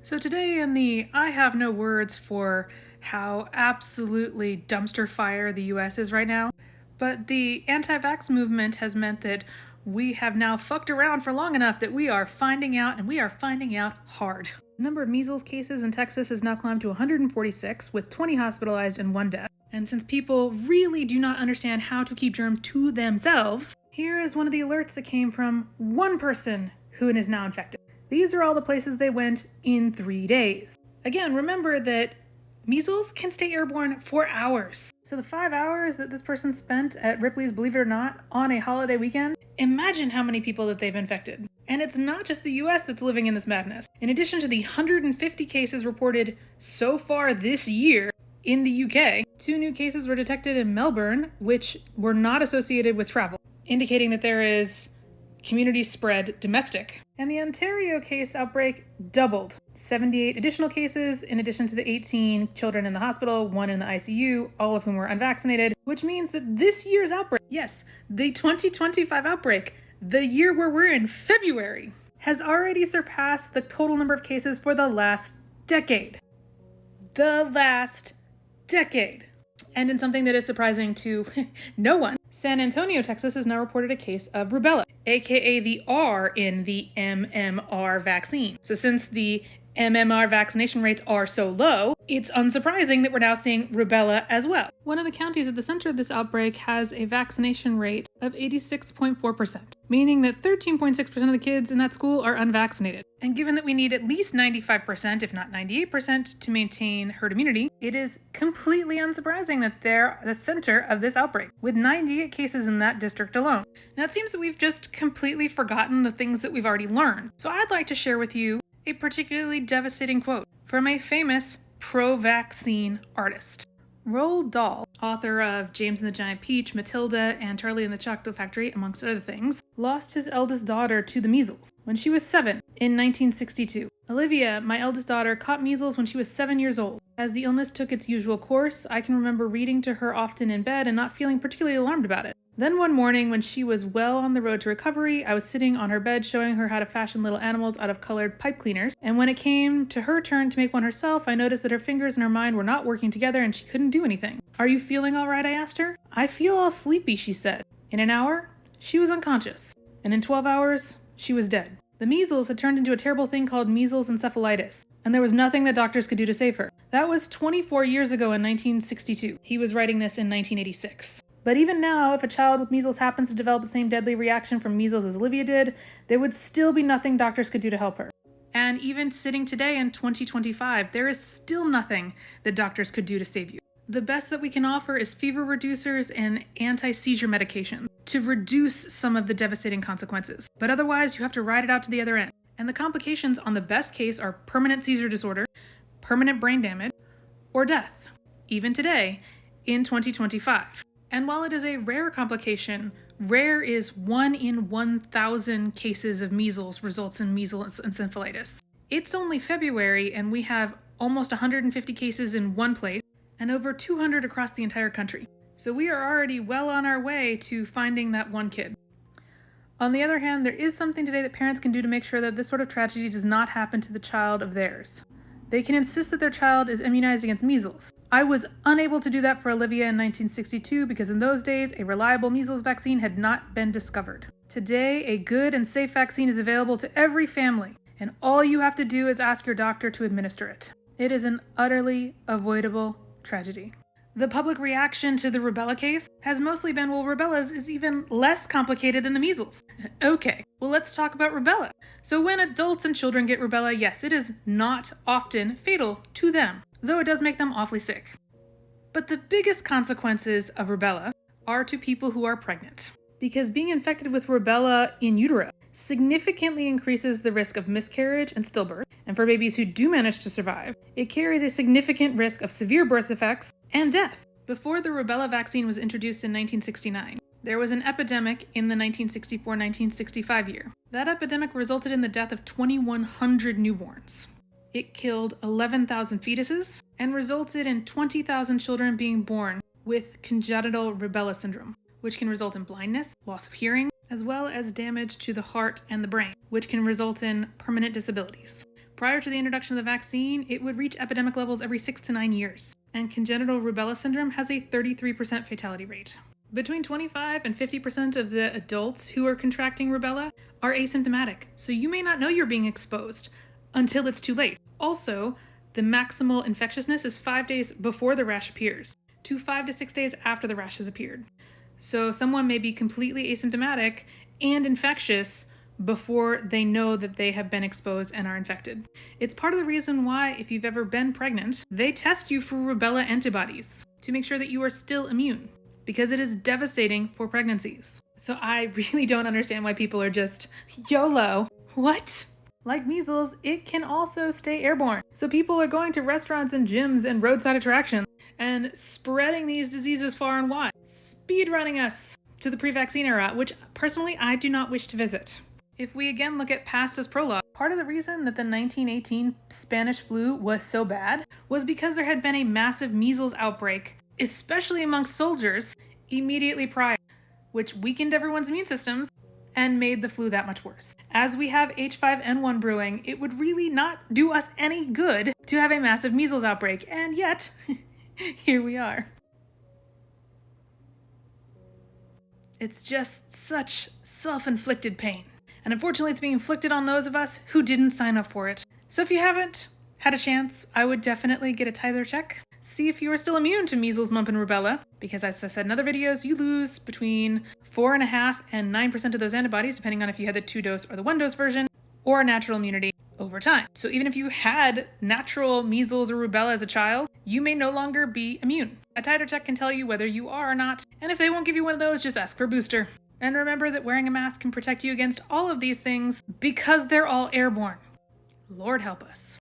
So today in the I have no words for how absolutely dumpster fire the US is right now, but the anti-vax movement has meant that we have now fucked around for long enough that we are finding out, and we are finding out hard. The number of measles cases in Texas has now climbed to 146, with 20 hospitalized and 1 death. And since people really do not understand how to keep germs to themselves, here is one of the alerts that came from one person who is now infected. These are all the places they went in 3 days. Again, remember that measles can stay airborne for hours. So the 5 hours that this person spent at Ripley's, believe it or not, on a holiday weekend, imagine how many people that they've infected. And it's not just the US that's living in this madness. In addition to the 150 cases reported so far this year in the UK, 2 new cases were detected in Melbourne, which were not associated with travel, indicating that there is community spread domestic. And the Ontario case outbreak doubled. 78 additional cases in addition to the 18 children in the hospital, 1 in the ICU, all of whom were unvaccinated, which means that this year's outbreak, yes, the 2025 outbreak, the year where we're in February, has already surpassed the total number of cases for the last decade. The last decade. And in something that is surprising to no one, San Antonio, Texas has now reported a case of rubella, aka the R in the MMR vaccine. So since the MMR vaccination rates are so low, it's unsurprising that we're now seeing rubella as well. One of the counties at the center of this outbreak has a vaccination rate of 86.4%, meaning that 13.6% of the kids in that school are unvaccinated. And given that we need at least 95%, if not 98%, to maintain herd immunity, it is completely unsurprising that they're the center of this outbreak, with 98 cases in that district alone. Now it seems that we've just completely forgotten the things that we've already learned. So I'd like to share with you a particularly devastating quote from a famous pro-vaccine artist. Roald Dahl, author of James and the Giant Peach, Matilda, and Charlie and the Chocolate Factory, amongst other things, lost his eldest daughter to the measles when she was 7 in 1962. Olivia, my eldest daughter, caught measles when she was 7 years old. As the illness took its usual course, I can remember reading to her often in bed and not feeling particularly alarmed about it. Then one morning, when she was well on the road to recovery, I was sitting on her bed showing her how to fashion little animals out of colored pipe cleaners, and when it came to her turn to make one herself, I noticed that her fingers and her mind were not working together and she couldn't do anything. "Are you feeling all right?" I asked her. "I feel all sleepy," she said. In an hour, she was unconscious, and in 12 hours, she was dead. The measles had turned into a terrible thing called measles encephalitis, and there was nothing that doctors could do to save her. That was 24 years ago in 1962. He was writing this in 1986. But even now, if a child with measles happens to develop the same deadly reaction from measles as Olivia did, there would still be nothing doctors could do to help her. And even sitting today in 2025, there is still nothing that doctors could do to save you. The best that we can offer is fever reducers and anti-seizure medication to reduce some of the devastating consequences. But otherwise, you have to ride it out to the other end. And the complications on the best case are permanent seizure disorder, permanent brain damage, or death, even today in 2025. And while it is a rare complication, rare is 1 in 1,000 cases of measles results in measles encephalitis. It's only February and we have almost 150 cases in one place and over 200 across the entire country. So we are already well on our way to finding that one kid. On the other hand, there is something today that parents can do to make sure that this sort of tragedy does not happen to the child of theirs. They can insist that their child is immunized against measles. I was unable to do that for Olivia in 1962 because in those days, a reliable measles vaccine had not been discovered. Today, a good and safe vaccine is available to every family, and all you have to do is ask your doctor to administer it. It is an utterly avoidable tragedy. The public reaction to the rubella case has mostly been, well, rubella is even less complicated than the measles. Okay, well, let's talk about rubella. So when adults and children get rubella, yes, it is not often fatal to them, though it does make them awfully sick. But the biggest consequences of rubella are to people who are pregnant, because being infected with rubella in utero significantly increases the risk of miscarriage and stillbirth, and for babies who do manage to survive, it carries a significant risk of severe birth defects and death. Before the rubella vaccine was introduced in 1969, there was an epidemic in the 1964-1965 year. That epidemic resulted in the death of 2,100 newborns. It killed 11,000 fetuses and resulted in 20,000 children being born with congenital rubella syndrome, which can result in blindness, loss of hearing, as well as damage to the heart and the brain, which can result in permanent disabilities. Prior to the introduction of the vaccine, it would reach epidemic levels every 6 to 9 years. And congenital rubella syndrome has a 33% fatality rate. Between 25 and 50% of the adults who are contracting rubella are asymptomatic, so you may not know you're being exposed until it's too late. Also, the maximal infectiousness is 5 days before the rash appears to 5 to 6 days after the rash has appeared. So someone may be completely asymptomatic and infectious before they know that they have been exposed and are infected. It's part of the reason why, if you've ever been pregnant, they test you for rubella antibodies to make sure that you are still immune, because it is devastating for pregnancies. So I really don't understand why people are just YOLO. What? Like measles, it can also stay airborne. So people are going to restaurants and gyms and roadside attractions and spreading these diseases far and wide, speedrunning us to the pre-vaccine era, which personally I do not wish to visit. If we again look at past as prologue, part of the reason that the 1918 Spanish flu was so bad was because there had been a massive measles outbreak, especially amongst soldiers, immediately prior, which weakened everyone's immune systems and made the flu that much worse. As we have H5N1 brewing, it would really not do us any good to have a massive measles outbreak, and yet, here we are. It's just such self-inflicted pain. And unfortunately, it's being inflicted on those of us who didn't sign up for it. So if you haven't had a chance, I would definitely get a titer check. See if you are still immune to measles, mumps, and rubella, because as I've said in other videos, you lose between 4.5% and 9% of those antibodies, depending on if you had the 2-dose or the 1-dose version, or natural immunity over time. So even if you had natural measles or rubella as a child, you may no longer be immune. A titer check can tell you whether you are or not, and if they won't give you one of those, just ask for a booster. And remember that wearing a mask can protect you against all of these things because they're all airborne. Lord help us.